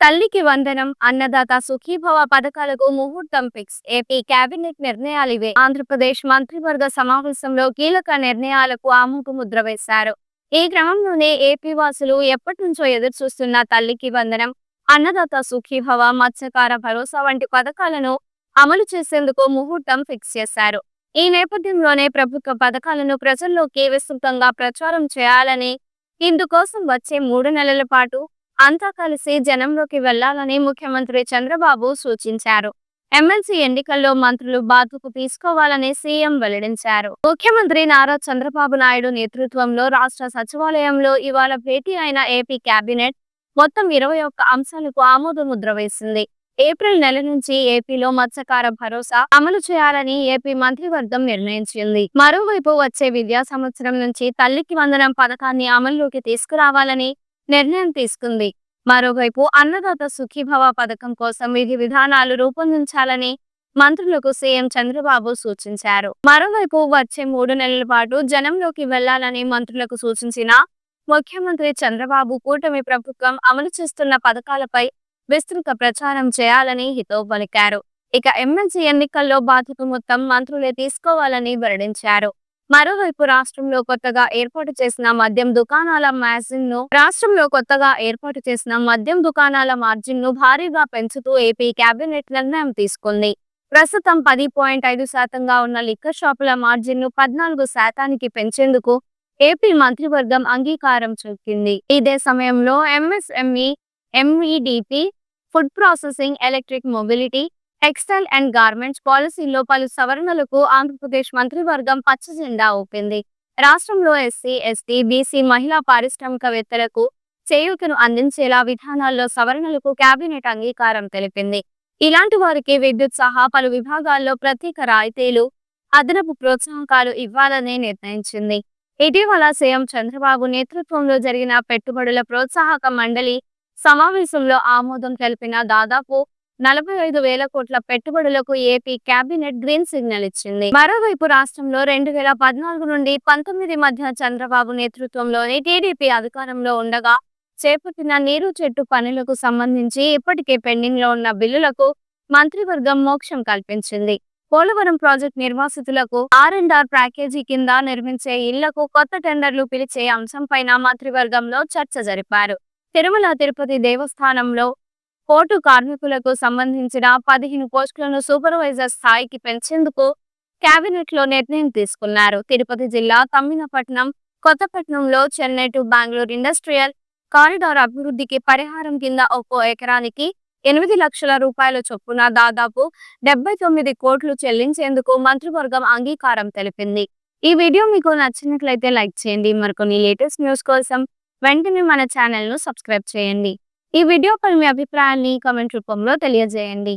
తల్లికి వందనం, అన్నదాత సుఖీభవ పథకాలకు ముహూర్తం ఫిక్స్. ఏపీ కేబినెట్ నిర్ణయాలివే. ఆంధ్రప్రదేశ్ మంత్రివర్గ సమావేశంలో కీలక నిర్ణయాలకు ఆమోదముద్ర వేశారు. ఈ క్రమంలోనే ఏపీ వాసులు ఎప్పటినుంచో ఎదురుచూస్తున్న తల్లికి వందనం, అన్నదాత సుఖీభవ, మత్స్యకార భరోసా వంటి పథకాలను అమలు చేసేందుకు ముహూర్తం ఫిక్స్ చేశారు. ఈ నేపథ్యంలోనే ప్రభుత్వ పథకాలను ప్రజల్లోకి విస్తృతంగా ప్రచారం చేయాలని, ఇందుకోసం వచ్చే 3 నెలల పాటు అంతా కలిసి జనంలోకి వెళ్లాలని ముఖ్యమంత్రి చంద్రబాబు సూచించారు. ఎమ్మెల్సీ ఎన్నికల్లో మంత్రులు బాధ్యత తీసుకోవాలని సీఎం వెల్లడించారు. ముఖ్యమంత్రి నారా చంద్రబాబు నాయుడు నేతృత్వంలో రాష్ట్ర సచివాలయంలో ఇవాళ భేటీ అయిన ఏపీ కేబినెట్ మొత్తం 21 అంశాలకు ఆమోదముద్ర వేసింది. ఏప్రిల్ నెల నుంచి ఏపీలో మత్స్యకార భరోసా అమలు చేయాలని ఏపీ మంత్రివర్గం నిర్ణయించింది. మరోవైపు వచ్చే విద్యా సంవత్సరం నుంచి తల్లికి వందనం పథకాన్ని అమల్లోకి తీసుకురావాలని నిర్ణయం తీసుకుంది. మరోవైపు అన్నదాత సుఖీభవ పథకం కోసం విధి విధానాలు రూపొందించాలని మంత్రులకు సీఎం చంద్రబాబు సూచించారు. మరోవైపు వచ్చే 3 నెలల పాటు జనంలోకి వెళ్లాలని మంత్రులకు సూచించిన ముఖ్యమంత్రి చంద్రబాబు కూటమి ప్రభుత్వం అమలు చేస్తున్న పథకాలపై విస్తృత ప్రచారం చేయాలని హితవు పలికారు. ఇక ఎమ్మెల్సీ ఎన్నికల్లో బాధ్యత మొత్తం మంత్రులే తీసుకోవాలని వెల్లడించారు. మరోవైపు రాష్ట్రంలో కొత్తగా ఏర్పాటు చేసిన మద్యం దుకాణాల మార్జిన్ ను భారీగా పెంచుతూ ఏపీ కేబినెట్ నిర్ణయం తీసుకుంది. ప్రస్తుతం 10.5% ఉన్న లిక్కర్ షాపుల మార్జిన్ ను 14% పెంచేందుకు ఏపీ మంత్రివర్గం అంగీకారం చూపింది. ఇదే సమయంలో MSME, MEDP, food processing, electric mobility, textile and garments పాలసీల్లో పలు సవరణలకు ఆంధ్రప్రదేశ్ మంత్రివర్గం పచ్చ జెండా ఊపింది. రాష్ట్రంలో ఎస్సీ, ఎస్టీ, బీసీ, మహిళా పారిశ్రామికవేత్తలకు చేయూతను అందించేలా విధానాల్లో సవరణలకు కేబినెట్ అంగీకారం తెలిపింది. ఇలాంటి వారికి విద్యుత్ సహా పలు విభాగాల్లో ప్రత్యేక రాయితీలు, అదనపు ప్రోత్సాహకాలు ఇవ్వాలని నిర్ణయించింది. ఇటీవల సీఎం చంద్రబాబు నేతృత్వంలో జరిగిన పెట్టుబడుల ప్రోత్సాహక మండలి సమావేశంలో ఆమోదం తెలిపిన దాదాపు 45,000 కోట్ల పెట్టుబడులకు ఏపీ కేబినెట్ గ్రీన్ సిగ్నల్ ఇచ్చింది. మరోవైపు రాష్ట్రంలో 2014 నుండి 19 మధ్య చంద్రబాబు నేతృత్వంలోని టీడీపీ అధికారంలో ఉండగా చేపట్టిన నీరు చెట్టు పనులకు సంబంధించి ఇప్పటికే పెండింగ్ లో ఉన్న బిల్లులకు మంత్రివర్గం మోక్షం కల్పించింది. పోలవరం ప్రాజెక్టు నిర్వాసితులకు R&R ప్యాకేజీ కింద నిర్మించే ఇళ్లకు కొత్త టెండర్లు పిలిచే అంశంపైన మంత్రివర్గంలో చర్చ జరిపారు. తిరుమల తిరుపతి దేవస్థానంలో పోర్టు కార్మికులకు సంబంధించిన 15 పోస్టులను సూపర్వైజర్ స్థాయికి పెంచేందుకు కేబినెట్ లో నిర్ణయం తీసుకున్నారు. తిరుపతి జిల్లా తమ్మినపట్నం, కొత్తపట్నంలో Chennai to Bengaluru industrial corridor అభివృద్ధికి పరిహారం కింద ఒక్కో ఎకరానికి 8 లక్షల రూపాయల చొప్పున దాదాపు 79 కోట్లు చెల్లించేందుకు మంత్రివర్గం అంగీకారం తెలిపింది. ఈ వీడియో మీకు నచ్చినట్లయితే లైక్ చేయండి. మరికొన్ని లేటెస్ట్ న్యూస్ కోసం వెంటనే మన ఛానల్ ను సబ్స్క్రైబ్ చేయండి. ఈ వీడియోపై మీ అభిప్రాయాన్ని కామెంట్ రూపంలో తెలియజేయండి.